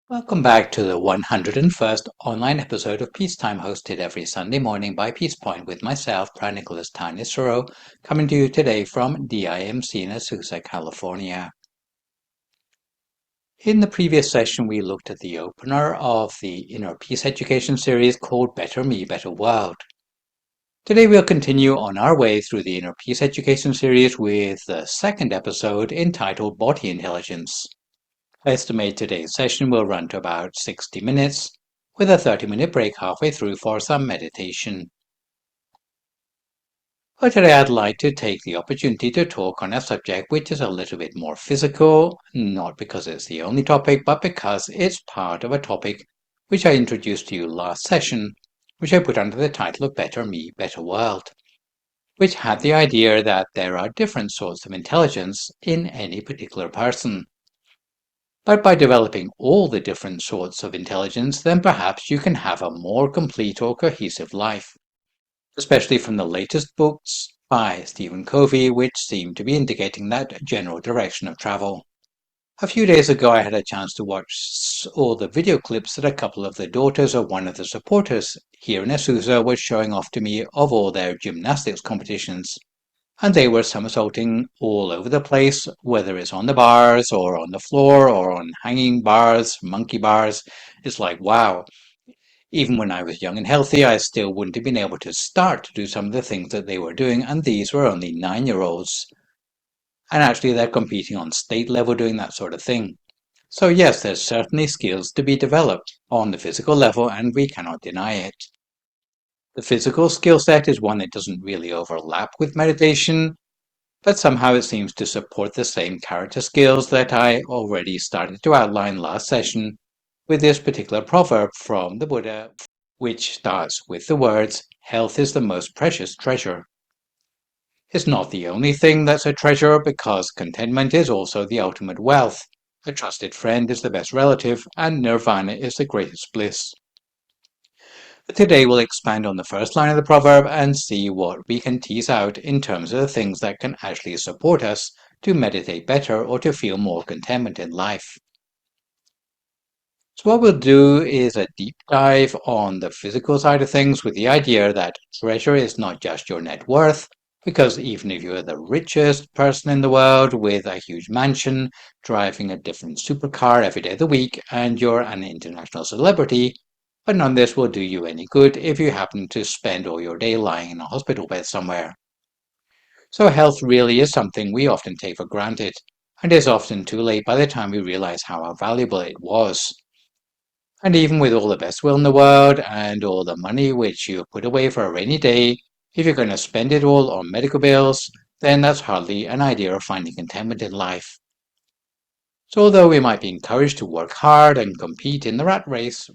Welcome back to the 101st online episode of Peacetime, hosted every Sunday morning by Peace Point with myself, Phra Nicholas Thanissaro, coming to you today from DIMC in Azusa, California. In the previous session, we looked at the opener of the Inner Peace Education series called Better Me, Better World. Today we'll continue on our way through the Inner Peace Education series with the second episode entitled Body Intelligence. I estimate today's session will run to about 60 minutes, with a 30-minute break halfway through for some meditation. But today I'd like to take the opportunity to talk on a subject which is a little bit more physical, not because it's the only topic, but because it's part of a topic which I introduced to you last session, which I put under the title of Better Me, Better World, which had the idea that there are different sorts of intelligence in any particular person. But by developing all the different sorts of intelligence, then perhaps you can have a more complete or cohesive life, especially from the latest books by Stephen Covey, which seem to be indicating that general direction of travel. A few days ago, I had a chance to watch all the video clips that a couple of the daughters of one of the supporters here in Azusa was showing off to me of all their gymnastics competitions. And they were somersaulting all over the place, whether it's on the bars or on the floor or on hanging bars, monkey bars. It's like, wow. Even when I was young and healthy, I still wouldn't have been able to start to do some of the things that they were doing, and these were only 9-year-olds. And actually, they're competing on state level doing that sort of thing. So yes, there's certainly skills to be developed on the physical level, and we cannot deny it. The physical skill set is one that doesn't really overlap with meditation, but somehow it seems to support the same character skills that I already started to outline last session with this particular proverb from the Buddha, which starts with the words, "Health is the most precious treasure." It's not the only thing that's a treasure, because contentment is also the ultimate wealth. A trusted friend is the best relative, and nirvana is the greatest bliss. But today we'll expand on the first line of the proverb and see what we can tease out in terms of the things that can actually support us to meditate better or to feel more contentment in life. So what we'll do is a deep dive on the physical side of things, with the idea that treasure is not just your net worth, because even if you're the richest person in the world with a huge mansion, driving a different supercar every day of the week, and you're an international celebrity, but none of this will do you any good if you happen to spend all your day lying in a hospital bed somewhere. So health really is something we often take for granted, and is often too late by the time we realize how valuable it was. And even with all the best will in the world and all the money which you put away for a rainy day, if you're going to spend it all on medical bills, then that's hardly an idea of finding contentment in life. So although we might be encouraged to work hard and compete in the rat race,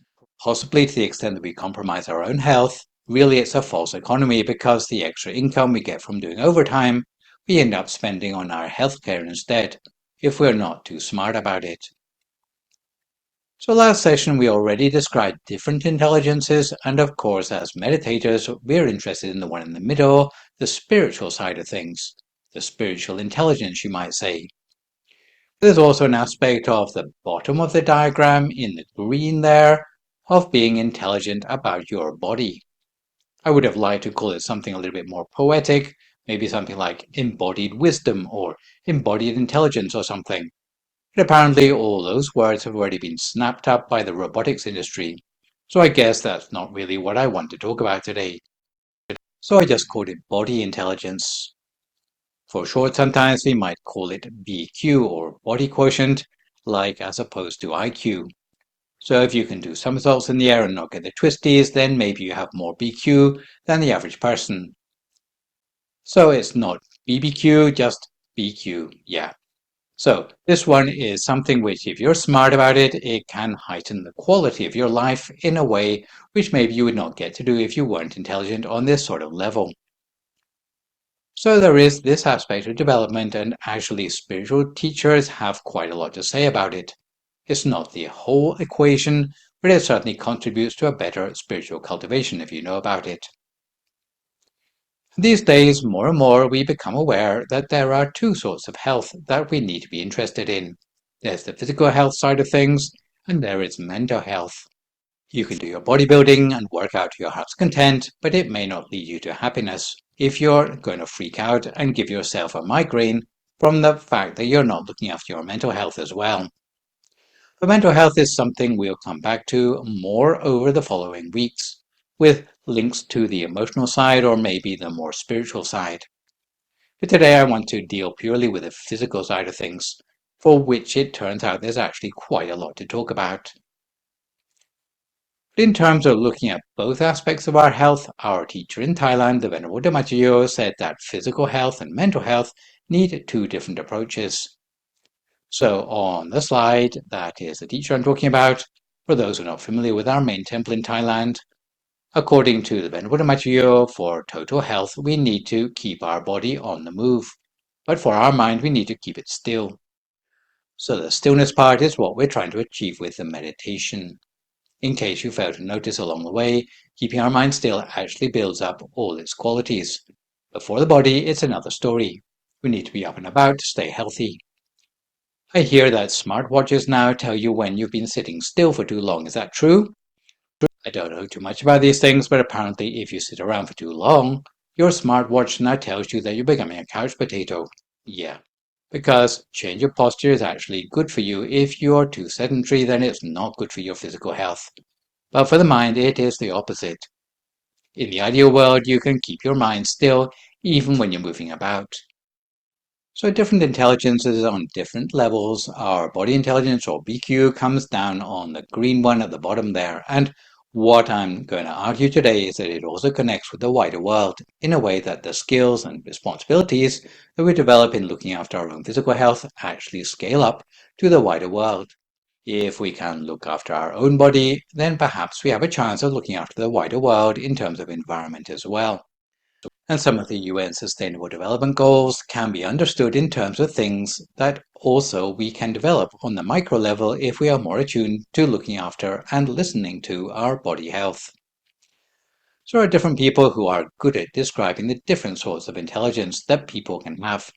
possibly to the extent that we compromise our own health, really it's a false economy, because the extra income we get from doing overtime, we end up spending on our healthcare instead, if we're not too smart about it. So last session we already described different intelligences, and of course as meditators we're interested in the one in the middle, the spiritual side of things, the spiritual intelligence you might say. There's also an aspect of the bottom of the diagram in the green there, of being intelligent about your body. I would have liked to call it something a little bit more poetic, maybe something like embodied wisdom or embodied intelligence or something. But apparently all those words have already been snapped up by the robotics industry, so I guess that's not really what I want to talk about today. So I just called it body intelligence. For short, sometimes we might call it BQ, or body quotient, like as opposed to IQ. So if you can do somersaults in the air and not get the twisties, then maybe you have more BQ than the average person. So it's not BBQ, just BQ, yeah. So this one is something which, if you're smart about it, it can heighten the quality of your life in a way which maybe you would not get to do if you weren't intelligent on this sort of level. So there is this aspect of development, and actually spiritual teachers have quite a lot to say about it. It's not the whole equation, but it certainly contributes to a better spiritual cultivation if you know about it. These days, more and more, we become aware that there are two sorts of health that we need to be interested in. There's the physical health side of things, And there is mental health. You can do your bodybuilding and work out to your heart's content, but it may not lead you to happiness if you're going to freak out and give yourself a migraine from the fact that you're not looking after your mental health as well. But mental health is something we'll come back to more over the following weeks, with links to the emotional side or maybe the more spiritual side. But today I want to deal purely with the physical side of things, for which it turns out there's actually quite a lot to talk about. But in terms of looking at both aspects of our health, our teacher in Thailand, the Venerable Dhamma, said that physical health and mental health need two different approaches. So on the slide, that is the teacher I'm talking about. For those who are not familiar with our main temple in Thailand, according to the Venerable Dhamma, for total health, we need to keep our body on the move. But for our mind, we need to keep it still. So the stillness part is what we're trying to achieve with the meditation. In case you fail to notice along the way, keeping our mind still actually builds up all its qualities. But for the body, it's another story. We need to be up and about to stay healthy. I hear that smartwatches now tell you when you've been sitting still for too long. Is that true? I don't know too much about these things, but apparently if you sit around for too long, your smartwatch now tells you that you're becoming a couch potato. Yeah, because change of posture is actually good for you. If you're too sedentary, then it's not good for your physical health. But for the mind, it is the opposite. In the ideal world, you can keep your mind still even when you're moving about. So different intelligences on different levels. Our body intelligence, or BQ, comes down on the green one at the bottom there. And what I'm going to argue today is that it also connects with the wider world in a way that the skills and responsibilities that we develop in looking after our own physical health actually scale up to the wider world. If we can look after our own body, then perhaps we have a chance of looking after the wider world in terms of environment as well. And some of the UN Sustainable Development Goals can be understood in terms of things that also we can develop on the micro level if we are more attuned to looking after and listening to our body health. So there are different people who are good at describing the different sorts of intelligence that people can have.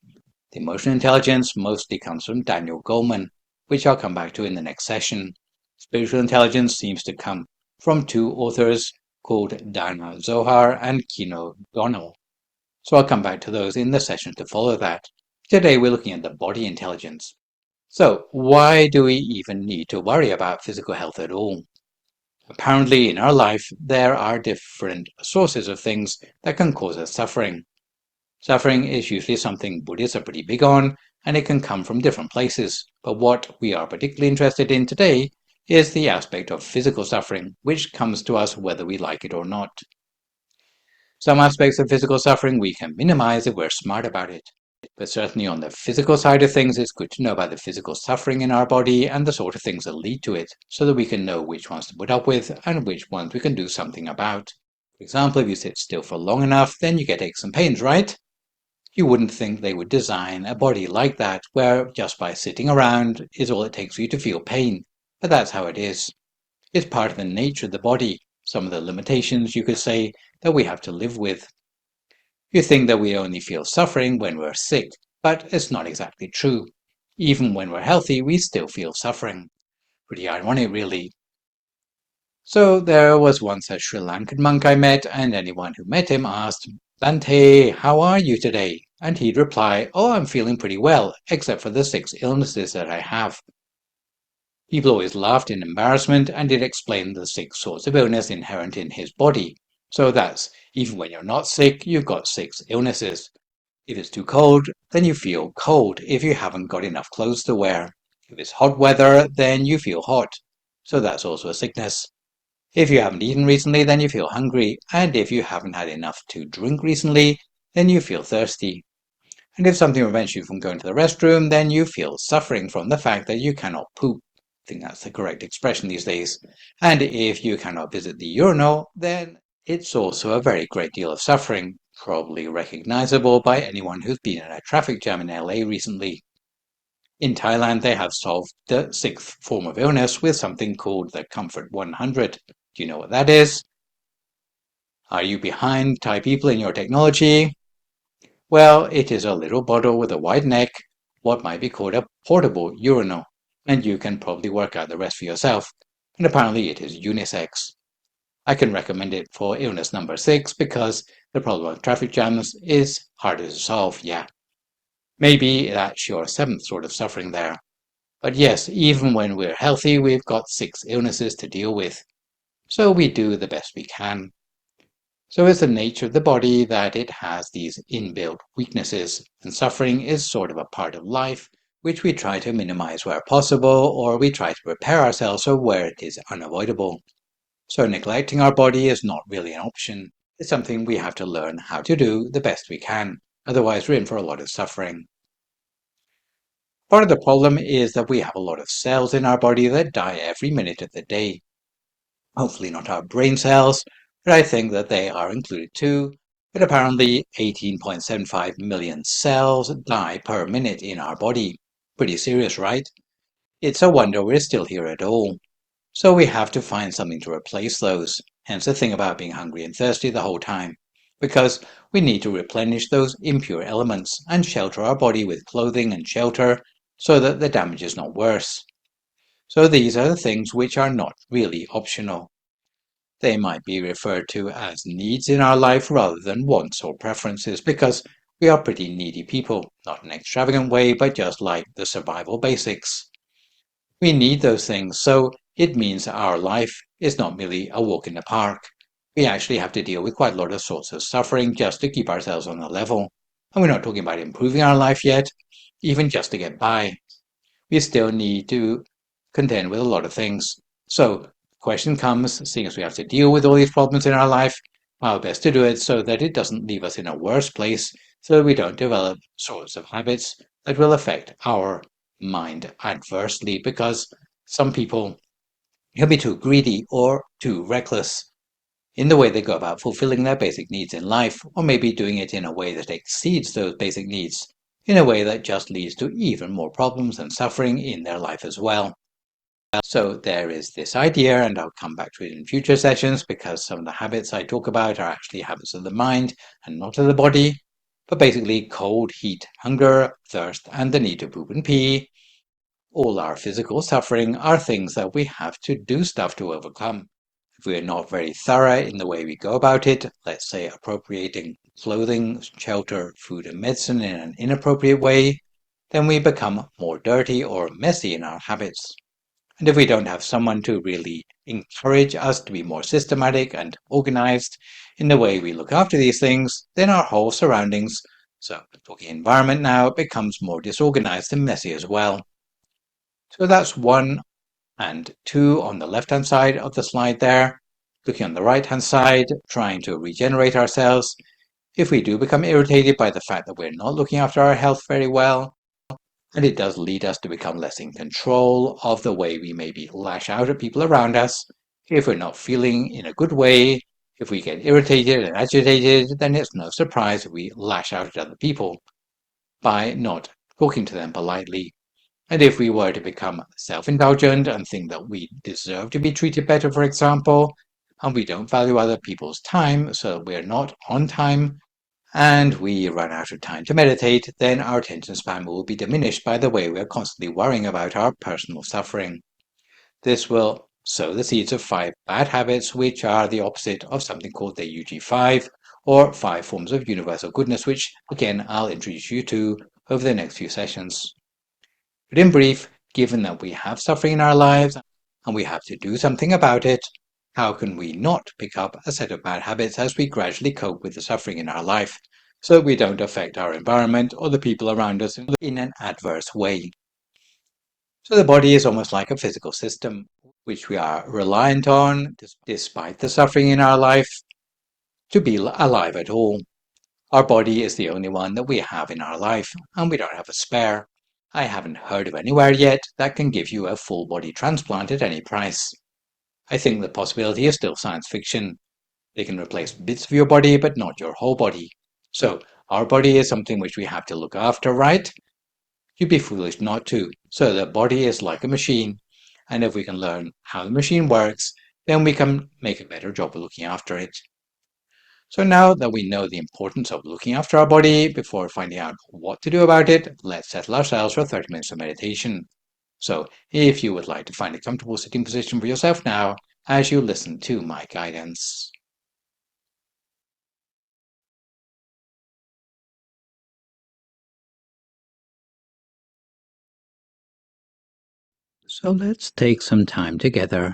The emotional intelligence mostly comes from Daniel Goleman, which I'll come back to in the next session. Spiritual intelligence seems to come from two authors called Dana Zohar and Kino Donnell. So I'll come back to those in the session to follow that. Today we're looking at the body intelligence. So why do we even need to worry about physical health at all? Apparently in our life there are different sources of things that can cause us suffering. Suffering is usually something Buddhists are pretty big on, and it can come from different places. But what we are particularly interested in today is the aspect of physical suffering, which comes to us whether we like it or not. Some aspects of physical suffering we can minimize if we're smart about it. But certainly on the physical side of things, it's good to know about the physical suffering in our body and the sort of things that lead to it, so that we can know which ones to put up with and which ones we can do something about. For example, if you sit still for long enough, then you get aches and pains, right? You wouldn't think they would design a body like that, where just by sitting around is all it takes for you to feel pain. But that's how it is. It's part of the nature of the body, some of the limitations, you could say, that we have to live with. You think that we only feel suffering when we're sick, but it's not exactly true. Even when we're healthy, we still feel suffering. Pretty ironic, really. So there was once a Sri Lankan monk I met, and anyone who met him asked, "Bante, how are you today?" And he'd reply, "Oh, I'm feeling pretty well, except for the 6 illnesses that I have." People always laughed in embarrassment, and it explained the 6 sorts of illness inherent in his body. So that's, even when you're not sick, you've got 6 illnesses. If it's too cold, then you feel cold if you haven't got enough clothes to wear. If it's hot weather, then you feel hot. So that's also a sickness. If you haven't eaten recently, then you feel hungry, and if you haven't had enough to drink recently, then you feel thirsty. And if something prevents you from going to the restroom, then you feel suffering from the fact that you cannot poop. I think that's the correct expression these days. And if you cannot visit the urinal, then it's also a very great deal of suffering, probably recognizable by anyone who's been in a traffic jam in LA recently. In Thailand, they have solved the 6th form of illness with something called the Comfort 100. Do you know what that is? Are you behind Thai people in your technology? Well, it is a little bottle with a wide neck, what might be called a portable urinal. and you can probably work out the rest for yourself. And apparently it is unisex. I can recommend it for illness number 6 because the problem of traffic jams is harder to solve, yeah. Maybe that's your 7th sort of suffering there. But yes, even when we're healthy, we've got 6 illnesses to deal with. So we do the best we can. So it's the nature of the body that it has these inbuilt weaknesses, and suffering is sort of a part of life, which we try to minimize where possible, or we try to prepare ourselves for where it is unavoidable. So neglecting our body is not really an option. It's something we have to learn how to do the best we can. Otherwise, we're in for a lot of suffering. Part of the problem is that we have a lot of cells in our body that die every minute of the day. Hopefully not our brain cells, but I think that they are included too. But apparently 18.75 million cells die per minute in our body. Pretty serious, right? It's a wonder we're still here at all. So we have to find something to replace those. Hence the thing about being hungry and thirsty the whole time. Because we need to replenish those impure elements and shelter our body with clothing and shelter so that the damage is not worse. So these are the things which are not really optional. They might be referred to as needs in our life rather than wants or preferences because we are pretty needy people, not in an extravagant way, but just like the survival basics. We need those things, so it means our life is not merely a walk in the park. We actually have to deal with quite a lot of sorts of suffering just to keep ourselves on the level. And we're not talking about improving our life yet, even just to get by. We still need to contend with a lot of things. So the question comes, seeing as we have to deal with all these problems in our life, how best to do it so that it doesn't leave us in a worse place, so that we don't develop sorts of habits that will affect our mind adversely, because some people can be too greedy or too reckless in the way they go about fulfilling their basic needs in life, or maybe doing it in a way that exceeds those basic needs, in a way that just leads to even more problems and suffering in their life as well. So there is this idea, and I'll come back to it in future sessions because some of the habits I talk about are actually habits of the mind and not of the body. But basically, cold, heat, hunger, thirst, and the need to poop and pee, all our physical suffering are things that we have to do stuff to overcome. If we are not very thorough in the way we go about it, let's say appropriating clothing, shelter, food, and medicine in an inappropriate way, then we become more dirty or messy in our habits. And if we don't have someone to really encourage us to be more systematic and organized in the way we look after these things, then our whole surroundings, so talking environment now, becomes more disorganized and messy as well. So that's 1 and 2 on the left-hand side of the slide there. Looking on the right-hand side, trying to regenerate ourselves. If we do become irritated by the fact that we're not looking after our health very well, and it does lead us to become less in control of the way we maybe lash out at people around us. If we're not feeling in a good way, if we get irritated and agitated, then it's no surprise if we lash out at other people by not talking to them politely. And if we were to become self-indulgent and think that we deserve to be treated better, for example, and we don't value other people's time, so we're not on time, and we run out of time to meditate, then our attention span will be diminished by the way we're constantly worrying about our personal suffering. This will sow the seeds of 5 bad habits, which are the opposite of something called the UG5, or 5 forms of universal goodness, which, again, I'll introduce you to over the next few sessions. But in brief, given that we have suffering in our lives, and we have to do something about it, how can we not pick up a set of bad habits as we gradually cope with the suffering in our life, so that we don't affect our environment or the people around us in an adverse way? So the body is almost like a physical system, which we are reliant on, despite the suffering in our life, to be alive at all. Our body is the only one that we have in our life, and we don't have a spare. I haven't heard of anywhere yet that can give you a full body transplant at any price. I think the possibility is still science fiction. They can replace bits of your body, but not your whole body. So our body is something which we have to look after, right? You'd be foolish not to. So the body is like a machine, and if we can learn how the machine works, then we can make a better job of looking after it. So now that we know the importance of looking after our body, before finding out what to do about it, let's settle ourselves for 30 minutes of meditation. So if you would like to find a comfortable sitting position for yourself now, as you listen to my guidance. So let's take some time together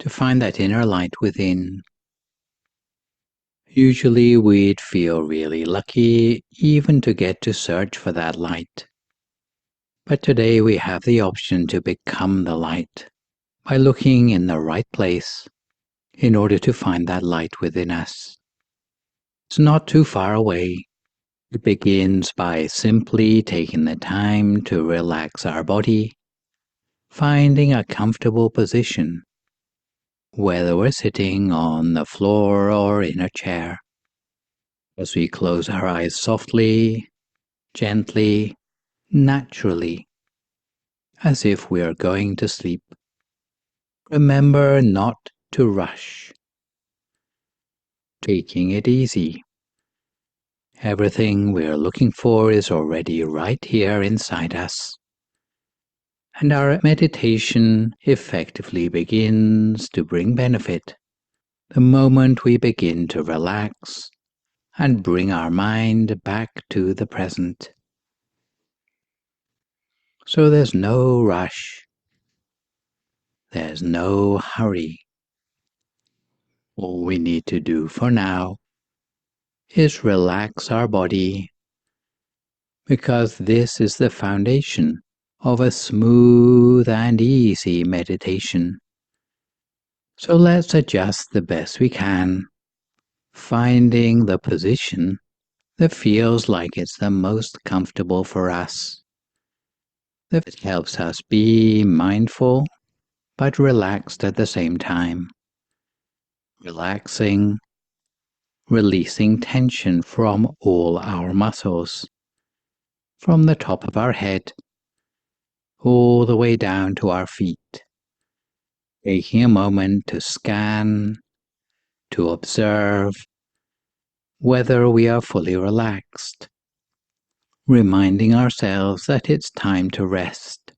to find that inner light within. Usually we'd feel really lucky even to get to search for that light. But today we have the option to become the light by looking in the right place in order to find that light within us. It's not too far away. It begins by simply taking the time to relax our body, finding a comfortable position, whether we're sitting on the floor or in a chair. As we close our eyes softly, gently, naturally, as if we are going to sleep. Remember not to rush, taking it easy. Everything we're looking for is already right here inside us. And our meditation effectively begins to bring benefit the moment we begin to relax and bring our mind back to the present. So there's no rush. There's no hurry. All we need to do for now is relax our body, because this is the foundation of a smooth and easy meditation. So let's adjust the best we can, finding the position that feels like it's the most comfortable for us, that helps us be mindful but relaxed at the same time. Relaxing, releasing tension from all our muscles, from the top of our head all the way down to our feet. Taking a moment to scan, to observe whether we are fully relaxed, reminding ourselves that it's time to rest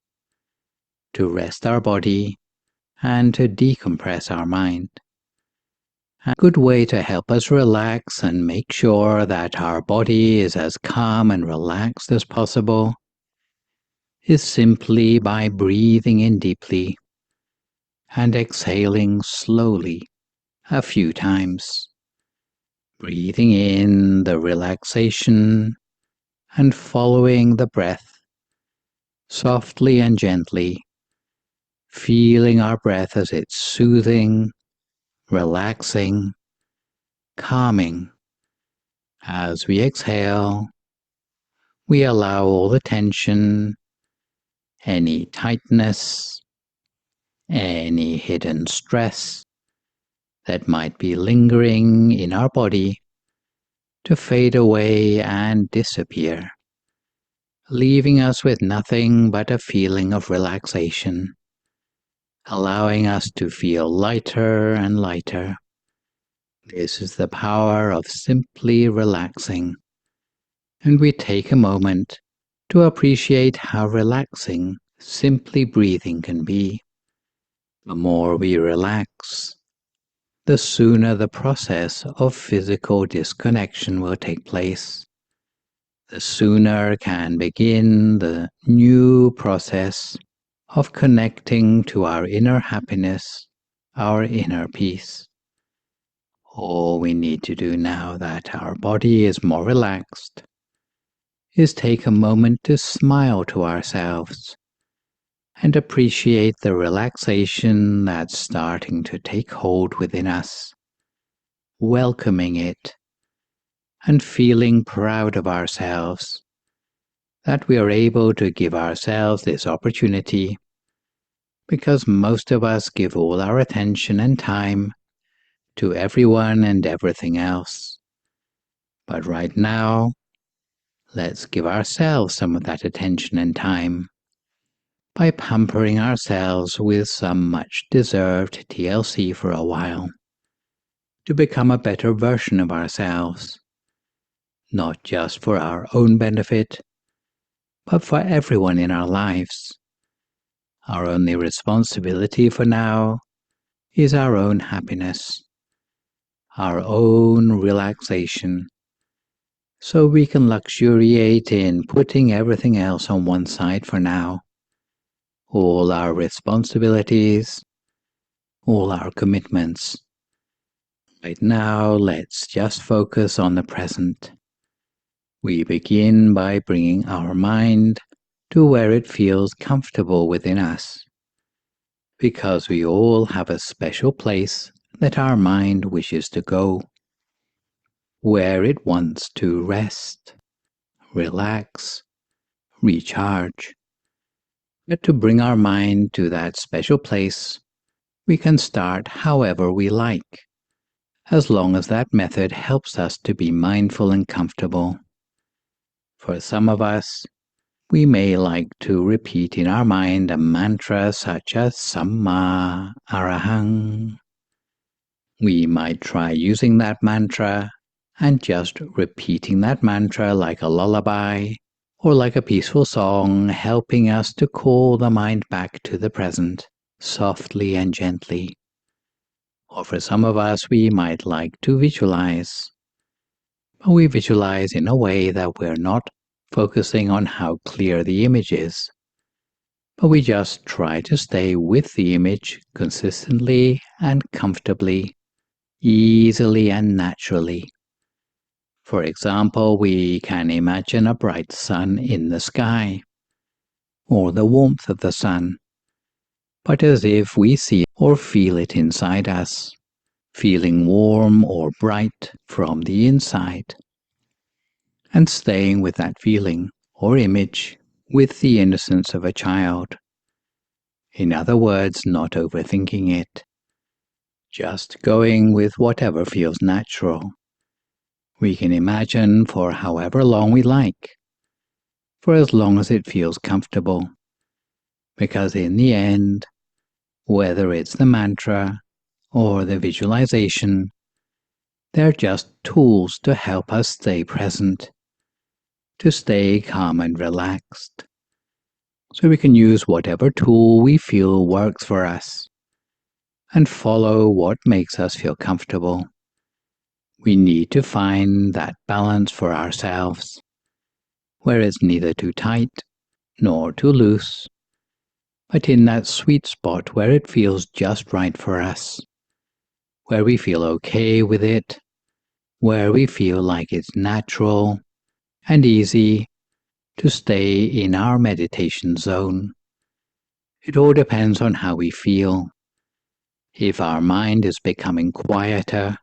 our body, and to decompress our mind. A good way to help us relax and make sure that our body is as calm and relaxed as possible is simply by breathing in deeply and exhaling slowly a few times. Breathing in the relaxation and following the breath softly and gently, feeling our breath as it's soothing, relaxing, calming. As we exhale, we allow all the tension, any tightness, any hidden stress that might be lingering in our body to fade away and disappear, leaving us with nothing but a feeling of relaxation, allowing us to feel lighter and lighter. This is the power of simply relaxing, and we take a moment to appreciate how relaxing simply breathing can be. The more we relax, the sooner the process of physical disconnection will take place. The sooner can begin the new process of connecting to our inner happiness, our inner peace. All we need to do now that our body is more relaxed is take a moment to smile to ourselves and appreciate the relaxation that's starting to take hold within us, welcoming it and feeling proud of ourselves that we are able to give ourselves this opportunity, because most of us give all our attention and time to everyone and everything else. But right now, let's give ourselves some of that attention and time by pampering ourselves with some much-deserved TLC for a while, to become a better version of ourselves, not just for our own benefit, but for everyone in our lives, Our only responsibility for now is our own happiness, our own relaxation, so we can luxuriate in putting everything else on one side for now, all our responsibilities, all our commitments. Right now, let's just focus on the present. We begin by bringing our mind to where it feels comfortable within us, because we all have a special place that our mind wishes to go, where it wants to rest, relax, recharge. But to bring our mind to that special place, we can start however we like, as long as that method helps us to be mindful and comfortable. For some of us, we may like to repeat in our mind a mantra such as Samma Arahang. We might try using that mantra and just repeating that mantra like a lullaby or like a peaceful song, helping us to call the mind back to the present, softly and gently. Or for some of us, we might like to visualize. But we visualize in a way that we're not focusing on how clear the image is, but we just try to stay with the image consistently and comfortably, easily and naturally. For example, we can imagine a bright sun in the sky, or the warmth of the sun, but as if we see or feel it inside us, feeling warm or bright from the inside, and staying with that feeling or image with the innocence of a child. In other words, not overthinking it, just going with whatever feels natural. We can imagine for however long we like, for as long as it feels comfortable, because in the end, whether it's the mantra or the visualization, they're just tools to help us stay present, to stay calm and relaxed. So we can use whatever tool we feel works for us and follow what makes us feel comfortable. We need to find that balance for ourselves, where it's neither too tight nor too loose, but in that sweet spot where it feels just right for us, where we feel okay with it, where we feel like it's natural and easy to stay in our meditation zone. It all depends on how we feel. If our mind is becoming quieter,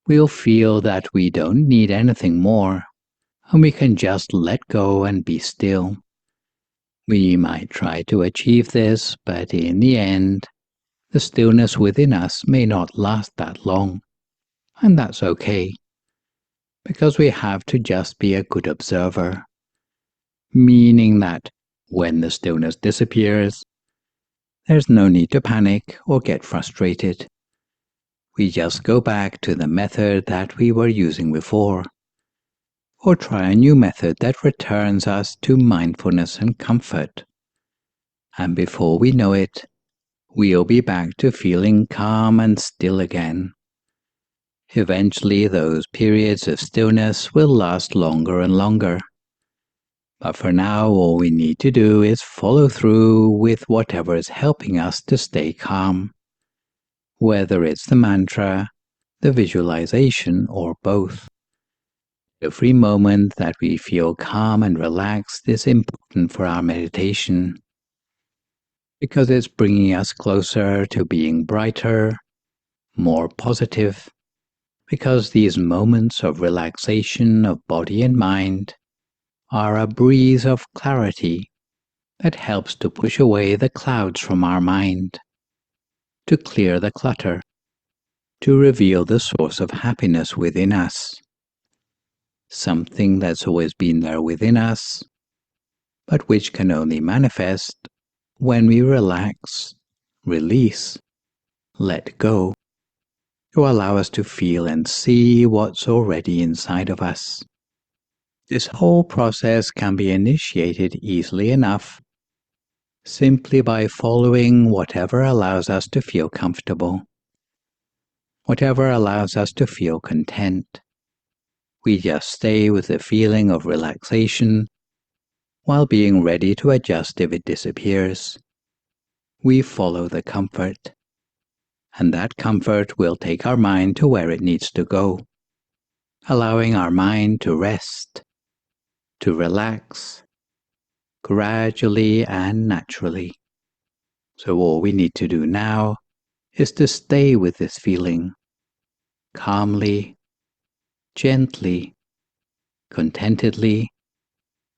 we'll feel that we don't need anything more, and we can just let go and be still. We might try to achieve this, but in the end, the stillness within us may not last that long, and that's okay, because we have to just be a good observer, meaning that when the stillness disappears, there's no need to panic or get frustrated. We just go back to the method that we were using before, or try a new method that returns us to mindfulness and comfort. And before we know it, we'll be back to feeling calm and still again. Eventually, those periods of stillness will last longer and longer. But for now, all we need to do is follow through with whatever is helping us to stay calm, whether it's the mantra, the visualization, or both. Every moment that we feel calm and relaxed is important for our meditation, because it's bringing us closer to being brighter, more positive, because these moments of relaxation of body and mind are a breeze of clarity that helps to push away the clouds from our mind, to clear the clutter, to reveal the source of happiness within us, something that's always been there within us, but which can only manifest when we relax, release, let go, to allow us to feel and see what's already inside of us. This whole process can be initiated easily enough, simply by following whatever allows us to feel comfortable, whatever allows us to feel content. We just stay with the feeling of relaxation while being ready to adjust if it disappears. We follow the comfort, and that comfort will take our mind to where it needs to go, allowing our mind to rest, to relax, gradually and naturally. So all we need to do now is to stay with this feeling, calmly, gently, contentedly,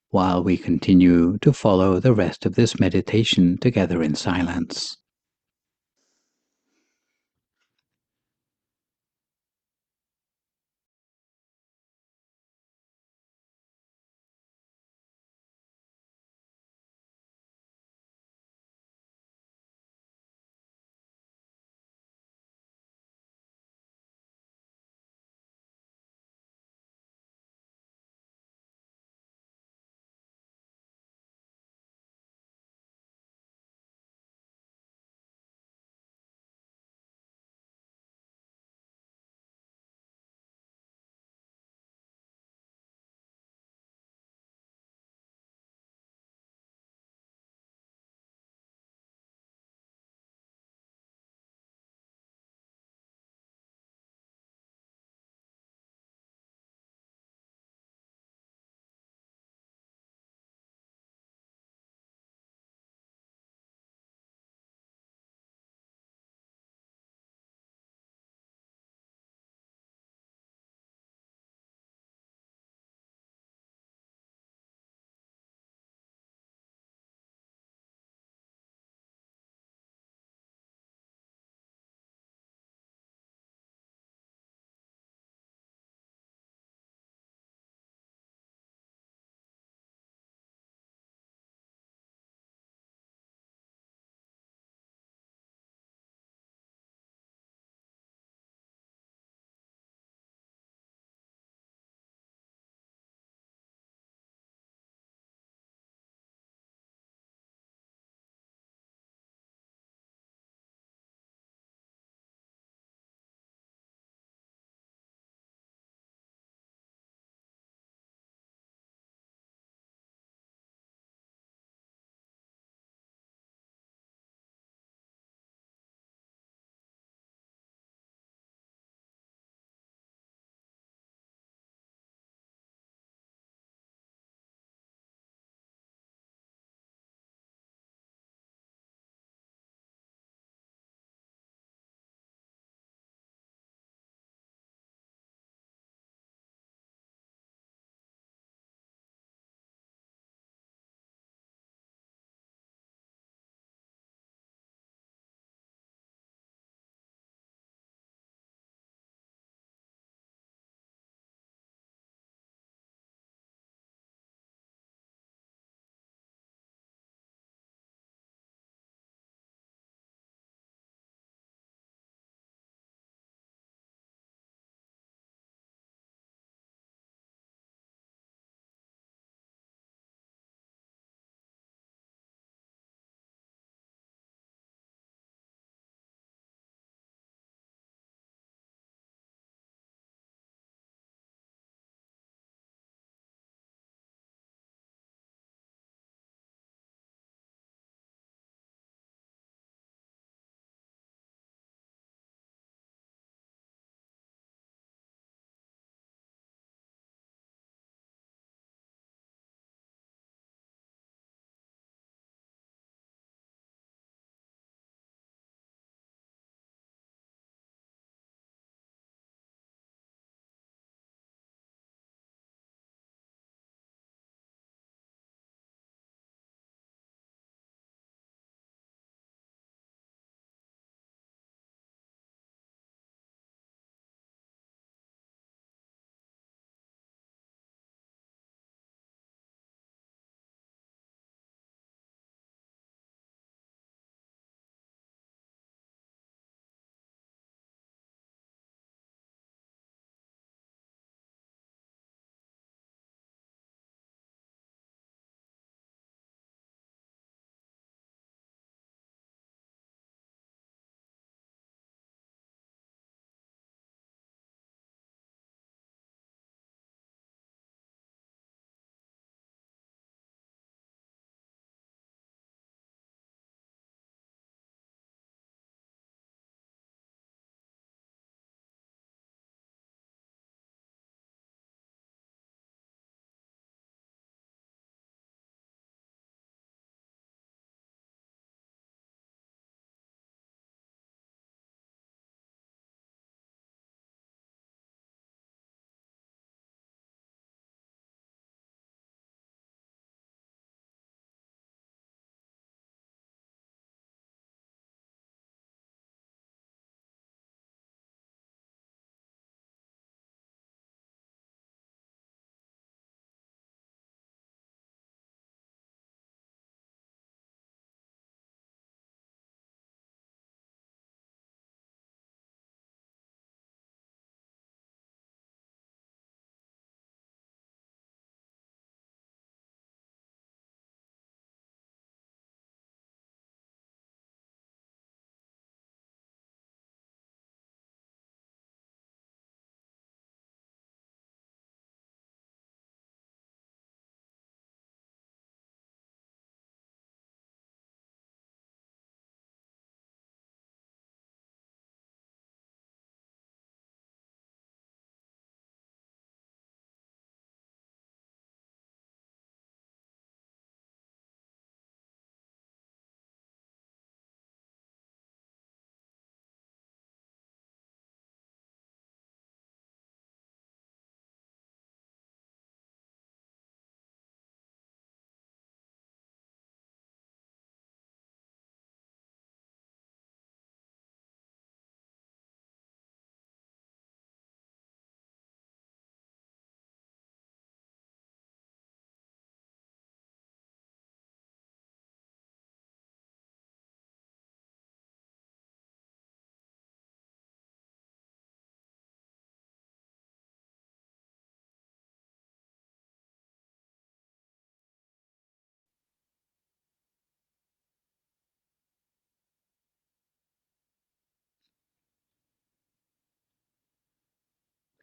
while we continue to follow the rest of this meditation together in silence.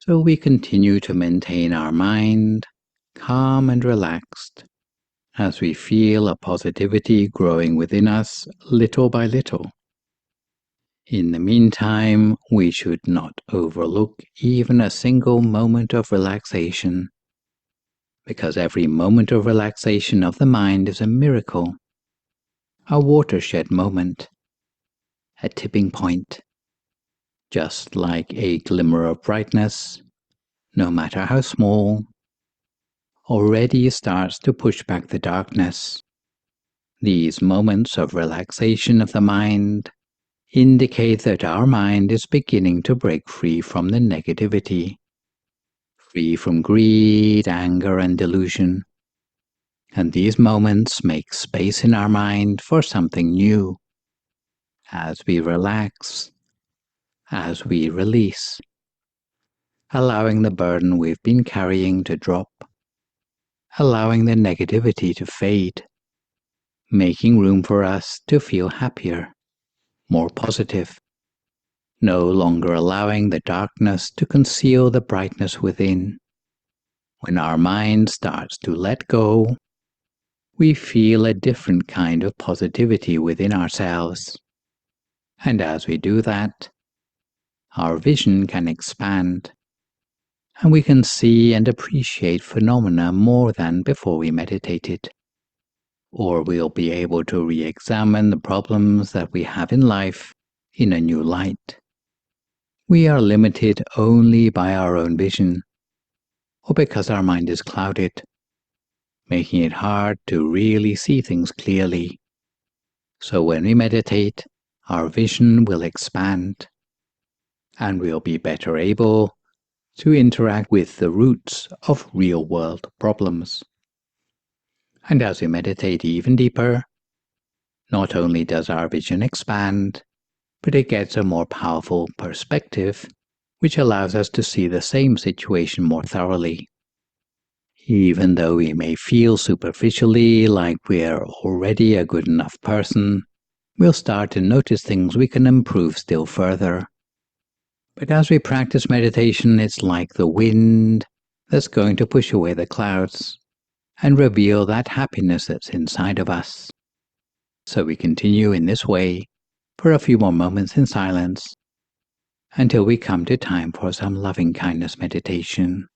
So we continue to maintain our mind calm and relaxed as we feel a positivity growing within us little by little. In the meantime, we should not overlook even a single moment of relaxation, because every moment of relaxation of the mind is a miracle, a watershed moment, a tipping point, just like a glimmer of brightness, no matter how small, already starts to push back the darkness. These moments of relaxation of the mind indicate that our mind is beginning to break free from the negativity, free from greed, anger, and delusion. And these moments make space in our mind for something new. As we relax, as we release, allowing the burden we've been carrying to drop, allowing the negativity to fade, making room for us to feel happier, more positive, no longer allowing the darkness to conceal the brightness within. When our mind starts to let go, we feel a different kind of positivity within ourselves. And as we do that, our vision can expand, and we can see and appreciate phenomena more than before we meditated. Or we'll be able to re-examine the problems that we have in life in a new light. We are limited only by our own vision, or because our mind is clouded, making it hard to really see things clearly. So when we meditate, our vision will expand, and we'll be better able to interact with the roots of real-world problems. And as we meditate even deeper, not only does our vision expand, but it gets a more powerful perspective, which allows us to see the same situation more thoroughly. Even though we may feel superficially like we're already a good enough person, we'll start to notice things we can improve still further. But as we practice meditation, it's like the wind that's going to push away the clouds and reveal that happiness that's inside of us. So we continue in this way for a few more moments in silence until we come to time for some loving kindness meditation.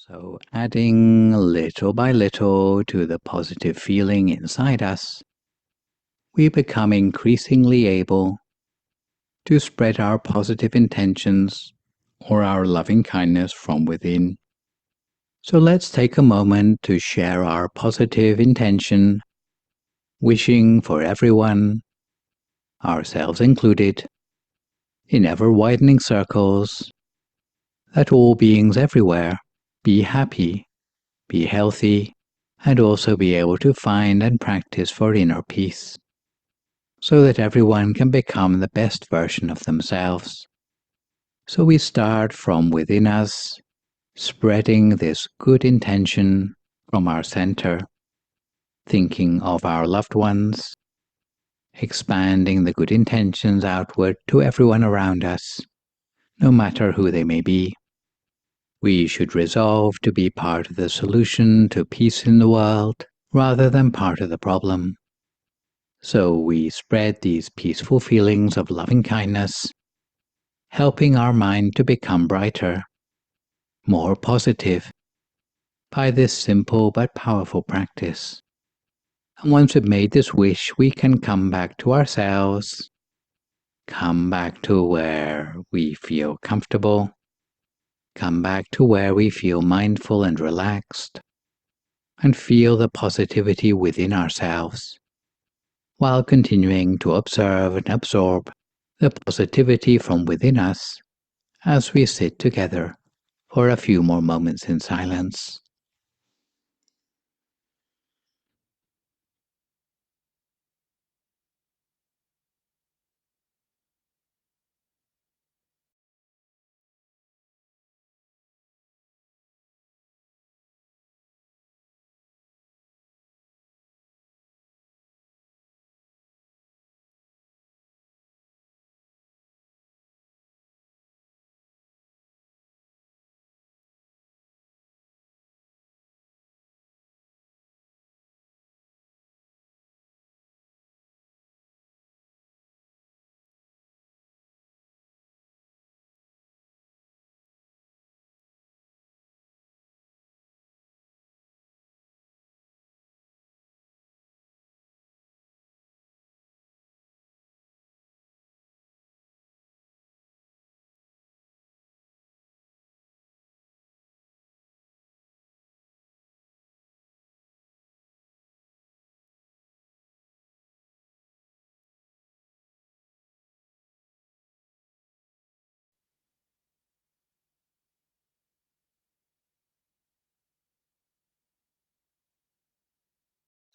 So adding little by little to the positive feeling inside us, we become increasingly able to spread our positive intentions or our loving kindness from within. So let's take a moment to share our positive intention, wishing for everyone, ourselves included, in ever-widening circles, that all beings everywhere be happy, be healthy, and also be able to find and practice for inner peace, so that everyone can become the best version of themselves. So we start from within us, spreading this good intention from our center, thinking of our loved ones, expanding the good intentions outward to everyone around us, no matter who they may be. We should resolve to be part of the solution to peace in the world, rather than part of the problem. So we spread these peaceful feelings of loving kindness, helping our mind to become brighter, more positive, by this simple but powerful practice. And once we've made this wish, we can come back to ourselves, come back to where we feel comfortable, come back to where we feel mindful and relaxed, and feel the positivity within ourselves, while continuing to observe and absorb the positivity from within us as we sit together for a few more moments in silence.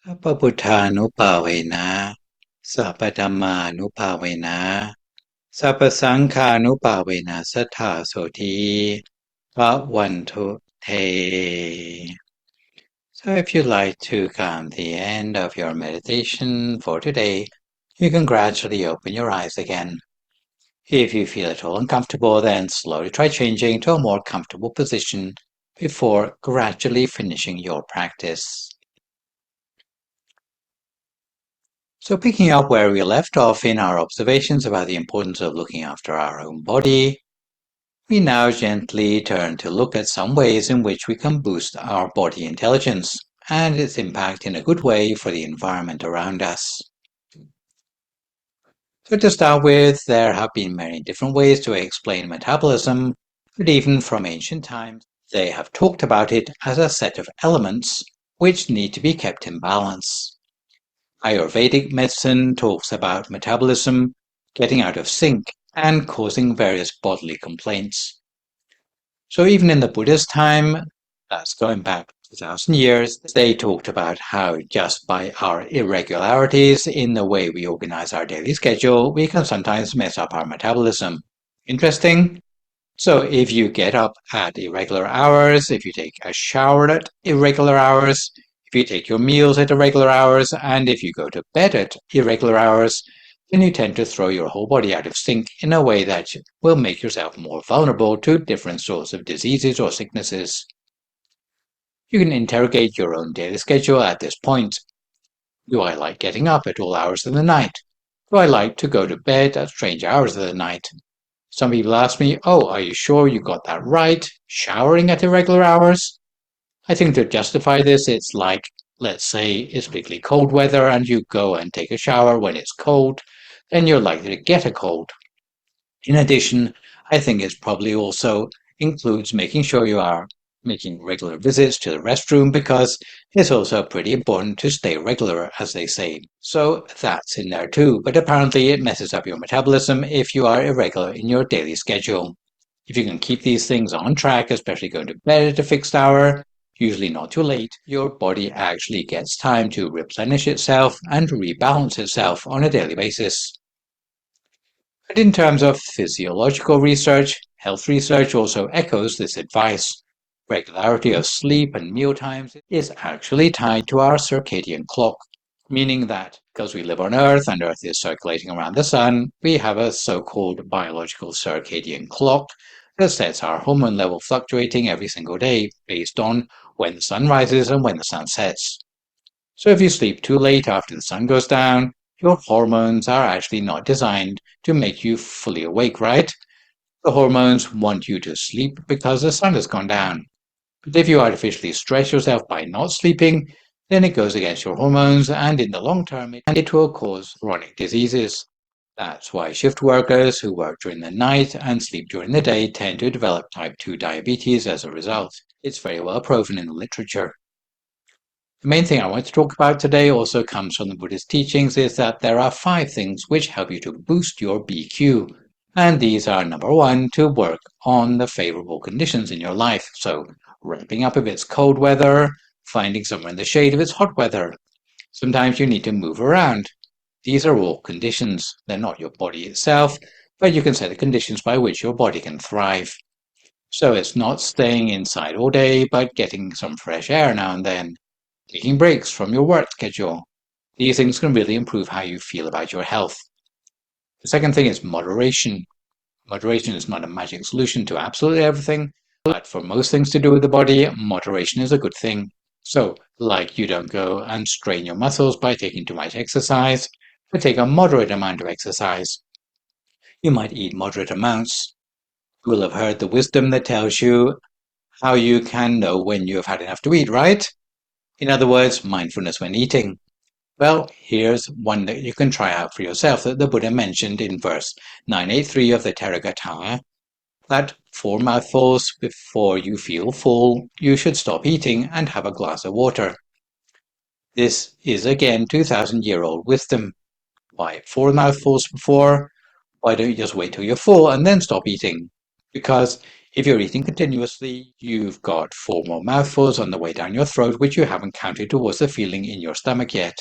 Sappha Buddhanupavena, Sappha Dhammanupavena, Sappha Sankhanupavena Sattha Soti Bhavantu Te. So if you'd like to come to the end of your meditation for today, you can gradually open your eyes again. If you feel at all uncomfortable, then slowly try changing to a more comfortable position before gradually finishing your practice. So picking up where we left off in our observations about the importance of looking after our own body, we now gently turn to look at some ways in which we can boost our body intelligence and its impact in a good way for the environment around us. So to start with, there have been many different ways to explain metabolism, but even from ancient times, they have talked about it as a set of elements which need to be kept in balance. Ayurvedic medicine talks about metabolism getting out of sync and causing various bodily complaints. So even in the Buddha's time, that's going back 2,000 years, they talked about how just by our irregularities in the way we organize our daily schedule, we can sometimes mess up our metabolism. Interesting? So if you get up at irregular hours, if you take a shower at irregular hours, if you take your meals at irregular hours, and if you go to bed at irregular hours, then you tend to throw your whole body out of sync in a way that will make yourself more vulnerable to different sorts of diseases or sicknesses. You can interrogate your own daily schedule at this point. Do I like getting up at all hours of the night? Do I like to go to bed at strange hours of the night? Some people ask me, oh, are you sure you got that right? Showering at irregular hours? I think to justify this, it's like, let's say it's particularly cold weather and you go and take a shower when it's cold, then you're likely to get a cold. In addition, I think it probably also includes making sure you are making regular visits to the restroom, because it's also pretty important to stay regular, as they say. So that's in there too, but apparently it messes up your metabolism if you are irregular in your daily schedule. If you can keep these things on track, especially going to bed at a fixed hour, usually not too late, your body actually gets time to replenish itself and rebalance itself on a daily basis. But in terms of physiological research, health research also echoes this advice. Regularity of sleep and meal times is actually tied to our circadian clock, meaning that because we live on Earth and Earth is circulating around the sun, we have a so-called biological circadian clock that sets our hormone level fluctuating every single day based on when the sun rises and when the sun sets. So if you sleep too late after the sun goes down, your hormones are actually not designed to make you fully awake, right? The hormones want you to sleep because the sun has gone down. But if you artificially stress yourself by not sleeping, then it goes against your hormones, and in the long term, it will cause chronic diseases. That's why shift workers who work during the night and sleep during the day tend to develop type 2 diabetes as a result. It's very well proven in the literature. The main thing I want to talk about today also comes from the Buddhist teachings, is that there are 5 things which help you to boost your BQ. And these are, number 1, to work on the favorable conditions in your life. So wrapping up if it's cold weather, finding somewhere in the shade if it's hot weather. Sometimes you need to move around. These are all conditions. They're not your body itself, but you can set the conditions by which your body can thrive. So it's not staying inside all day, but getting some fresh air now and then. Taking breaks from your work schedule. These things can really improve how you feel about your health. The second thing is moderation. Moderation is not a magic solution to absolutely everything, but for most things to do with the body, moderation is a good thing. So, like you don't go and strain your muscles by taking too much exercise, but take a moderate amount of exercise. You might eat moderate amounts. You will have heard the wisdom that tells you how you can know when you have had enough to eat, right? In other words, mindfulness when eating. Well, here's one that you can try out for yourself that the Buddha mentioned in verse 983 of the Therigatha, that 4 mouthfuls before you feel full, you should stop eating and have a glass of water. This is again 2,000-year-old wisdom. Why 4 mouthfuls before? Why don't you just wait till you're full and then stop eating? Because if you're eating continuously, you've got 4 more mouthfuls on the way down your throat, which you haven't counted towards the feeling in your stomach yet.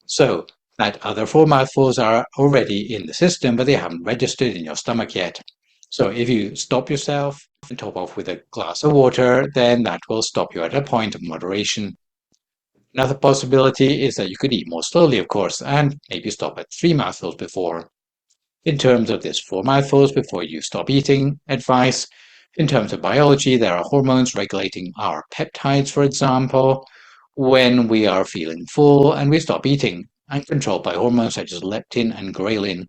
So that other 4 mouthfuls are already in the system, but they haven't registered in your stomach yet. So if you stop yourself and top off with a glass of water, then that will stop you at a point of moderation. Another possibility is that you could eat more slowly, of course, and maybe stop at 3 mouthfuls before. In terms of this 4 mouthfuls before you stop eating advice, in terms of biology, there are hormones regulating our peptides, for example, when we are feeling full and we stop eating, and controlled by hormones such as leptin and ghrelin.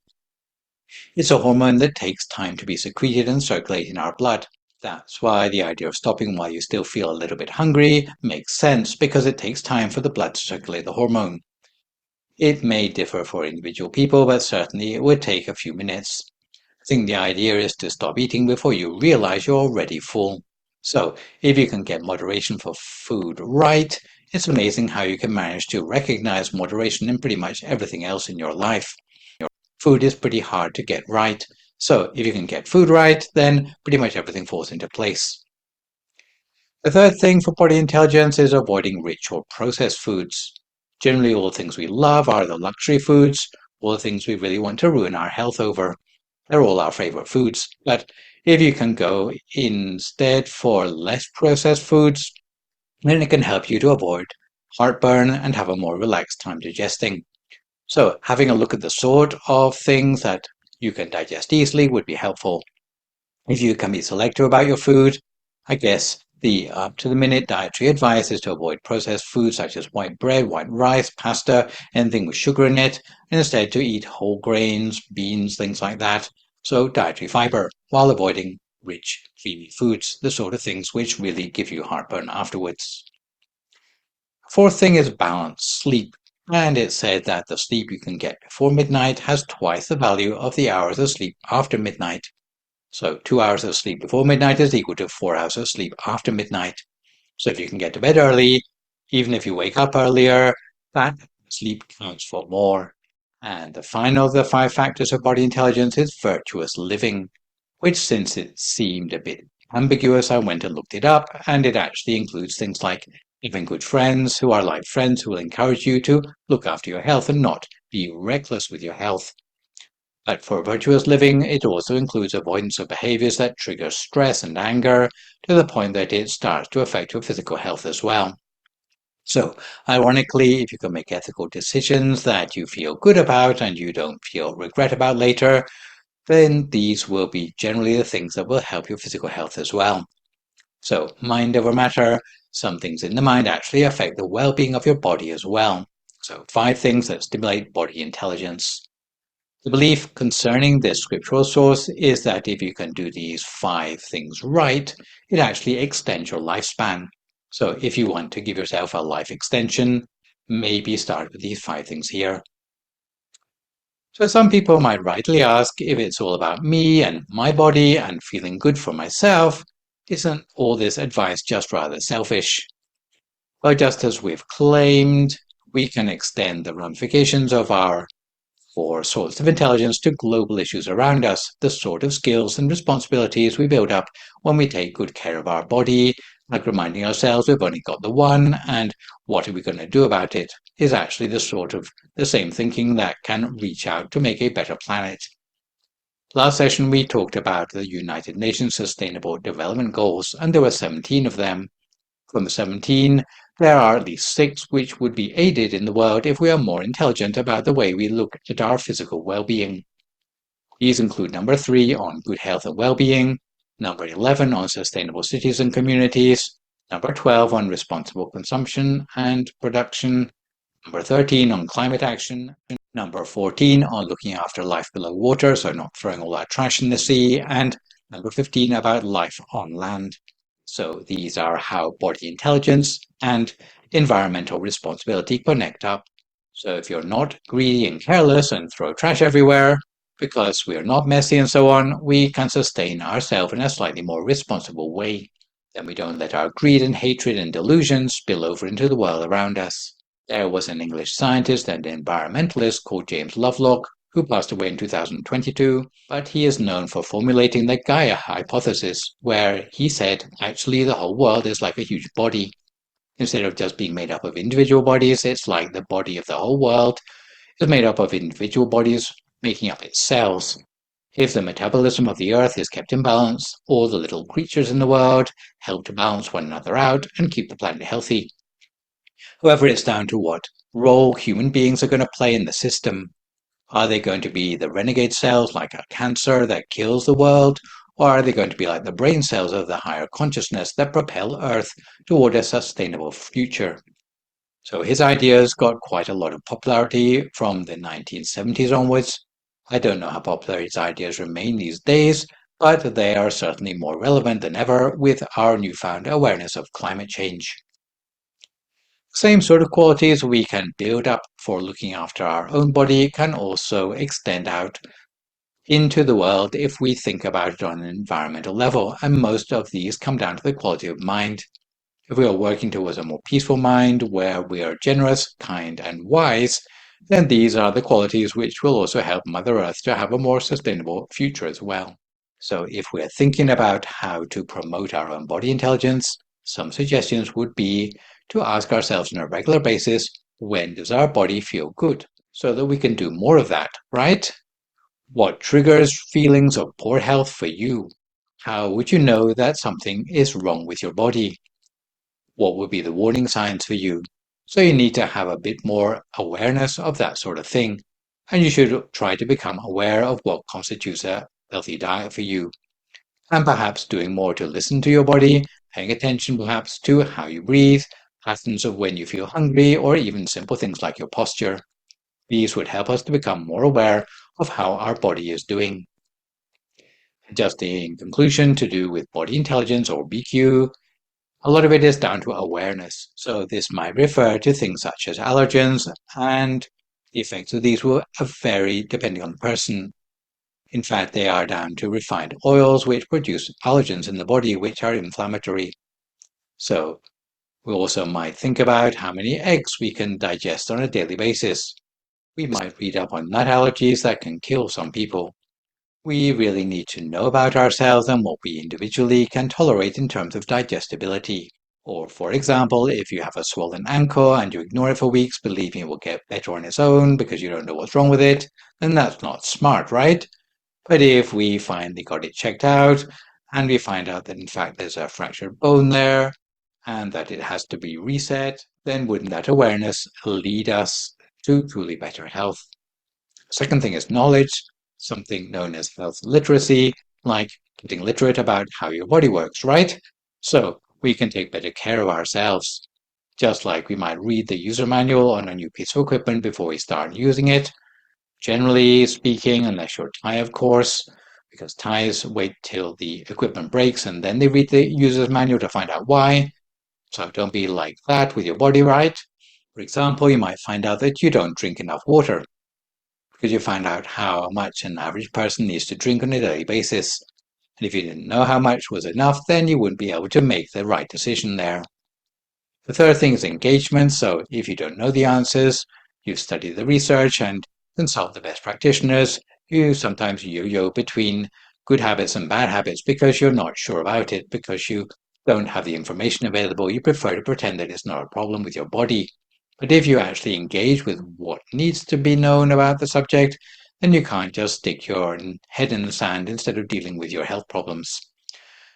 It's a hormone that takes time to be secreted and circulate in our blood. That's why the idea of stopping while you still feel a little bit hungry makes sense, because it takes time for the blood to circulate the hormone. It may differ for individual people, but certainly it would take a few minutes. I think the idea is to stop eating before you realize you're already full. So if you can get moderation for food right, it's amazing how you can manage to recognize moderation in pretty much everything else in your life. Food is pretty hard to get right. So if you can get food right, then pretty much everything falls into place. The third thing for body intelligence is avoiding rich or processed foods. Generally, all the things we love are the luxury foods, all the things we really want to ruin our health over. They're all our favorite foods. But if you can go instead for less processed foods, then it can help you to avoid heartburn and have a more relaxed time digesting. So having a look at the sort of things that you can digest easily would be helpful. If you can be selective about your food, I guess the up-to-the-minute dietary advice is to avoid processed foods such as white bread, white rice, pasta, anything with sugar in it, and instead to eat whole grains, beans, things like that. So dietary fiber, while avoiding rich, creamy foods, the sort of things which really give you heartburn afterwards. Fourth thing is balance, sleep. And it said that the sleep you can get before midnight has twice the value of the hours of sleep after midnight. So 2 hours of sleep before midnight is equal to 4 hours of sleep after midnight. So if you can get to bed early, even if you wake up earlier, that sleep counts for more. And the final of the 5 factors of body intelligence is virtuous living, which, since it seemed a bit ambiguous, I went and looked it up, and it actually includes things like having good friends who are like friends who will encourage you to look after your health and not be reckless with your health. But for virtuous living, it also includes avoidance of behaviors that trigger stress and anger to the point that it starts to affect your physical health as well. So, ironically, if you can make ethical decisions that you feel good about and you don't feel regret about later, then these will be generally the things that will help your physical health as well. So, mind over matter, some things in the mind actually affect the well-being of your body as well. So, 5 things that stimulate body intelligence. The belief concerning this scriptural source is that if you can do these 5 things right, it actually extends your lifespan. So if you want to give yourself a life extension, maybe start with these 5 things here. So some people might rightly ask, if it's all about me and my body and feeling good for myself, isn't all this advice just rather selfish? Well, just as we've claimed, we can extend the ramifications of our 4 sorts of intelligence to global issues around us, the sort of skills and responsibilities we build up when we take good care of our body, like reminding ourselves we've only got the one, and what are we going to do about it, is actually the same thinking that can reach out to make a better planet. Last session we talked about the United Nations Sustainable Development Goals, and there were 17 of them. From the 17, there are at least 6 which would be aided in the world if we are more intelligent about the way we look at our physical well-being. These include number 3 on good health and well-being, number 11 on sustainable cities and communities, number 12 on responsible consumption and production, number 13 on climate action, number 14 on looking after life below water, so not throwing all that trash in the sea, and number 15 about life on land. So these are how body intelligence and environmental responsibility connect up. So if you're not greedy and careless and throw trash everywhere, because we're not messy and so on, we can sustain ourselves in a slightly more responsible way. Then we don't let our greed and hatred and delusion spill over into the world around us. There was an English scientist and environmentalist called James Lovelock, who passed away in 2022, but he is known for formulating the Gaia hypothesis, where he said actually the whole world is like a huge body. Instead of just being made up of individual bodies, it's like the body of the whole world is made up of individual bodies making up its cells. If the metabolism of the earth is kept in balance, all the little creatures in the world help to balance one another out and keep the planet healthy. However, it's down to what role human beings are going to play in the system. Are they going to be the renegade cells like a cancer that kills the world? Or are they going to be like the brain cells of the higher consciousness that propel Earth toward a sustainable future? So his ideas got quite a lot of popularity from the 1970s onwards. I don't know how popular his ideas remain these days, but they are certainly more relevant than ever with our newfound awareness of climate change. Same sort of qualities we can build up for looking after our own body can also extend out into the world if we think about it on an environmental level, and most of these come down to the quality of mind. If we are working towards a more peaceful mind, where we are generous, kind, and wise, then these are the qualities which will also help Mother Earth to have a more sustainable future as well. So if we're thinking about how to promote our own body intelligence, some suggestions would be to ask ourselves on a regular basis, when does our body feel good? So that we can do more of that, right? What triggers feelings of poor health for you? How would you know that something is wrong with your body? What would be the warning signs for you? So you need to have a bit more awareness of that sort of thing. And you should try to become aware of what constitutes a healthy diet for you. And perhaps doing more to listen to your body, paying attention perhaps to how you breathe, patterns of when you feel hungry, or even simple things like your posture. These would help us to become more aware of how our body is doing. Just in conclusion, to do with body intelligence or BQ, A lot of it is down to awareness. So this might refer to things such as allergens, and the effects of these will vary depending on the person. In fact, they are down to refined oils which produce allergens in the body which are inflammatory. So we also might think about how many eggs we can digest on a daily basis. We might read up on nut allergies that can kill some people. We really need to know about ourselves and what we individually can tolerate in terms of digestibility. Or, for example, if you have a swollen ankle and you ignore it for weeks, believing it will get better on its own because you don't know what's wrong with it, then that's not smart, right? But if we finally got it checked out and we find out that in fact there's a fractured bone there and that it has to be reset, then wouldn't that awareness lead us to truly better health? Second thing is knowledge, something known as health literacy, like getting literate about how your body works, right? So we can take better care of ourselves. Just like we might read the user manual on a new piece of equipment before we start using it. Generally speaking, unless you're Thai, of course, because Thais wait till the equipment breaks and then they read the user's manual to find out why. So don't be like that with your body, right? For example, you might find out that you don't drink enough water because you find out how much an average person needs to drink on a daily basis. And if you didn't know how much was enough, then you wouldn't be able to make the right decision there. The third thing is engagement. So if you don't know the answers, you study the research and consult the best practitioners. You sometimes yo-yo between good habits and bad habits because you're not sure about it, because you don't have the information available. You prefer to pretend that it's not a problem with your body. But if you actually engage with what needs to be known about the subject, then you can't just stick your head in the sand instead of dealing with your health problems.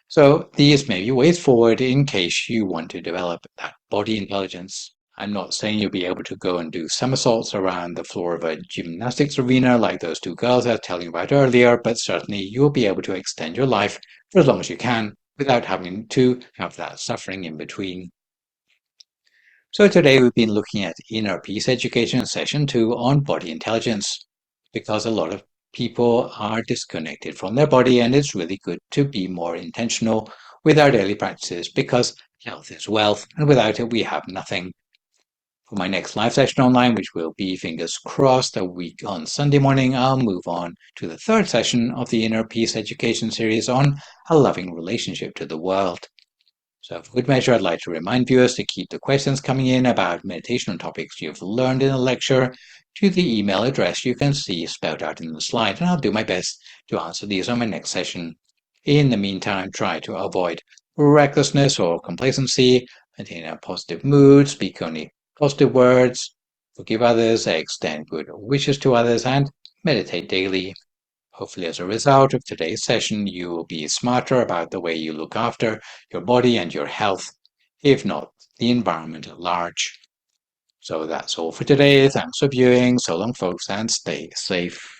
So these may be ways forward in case you want to develop that body intelligence. I'm not saying you'll be able to go and do somersaults around the floor of a gymnastics arena like those two girls I was telling you about earlier, but certainly you'll be able to extend your life for as long as you can without having to have that suffering in between. So today we've been looking at Inner Peace Education Session 2 on body intelligence, because a lot of people are disconnected from their body, and it's really good to be more intentional with our daily practices because health is wealth, and without it we have nothing. For my next live session online, which will be, fingers crossed, a week on Sunday morning, I'll move on to the third session of the Inner Peace Education series on a loving relationship to the world. So for good measure, I'd like to remind viewers to keep the questions coming in about meditation topics you've learned in the lecture to the email address you can see spelled out in the slide, and I'll do my best to answer these on my next session. In the meantime, try to avoid recklessness or complacency, maintain a positive mood, speak only positive words, forgive others, extend good wishes to others, and meditate daily. Hopefully, as a result of today's session, you will be smarter about the way you look after your body and your health, if not the environment at large. So that's all for today. Thanks for viewing. So long, folks, and stay safe.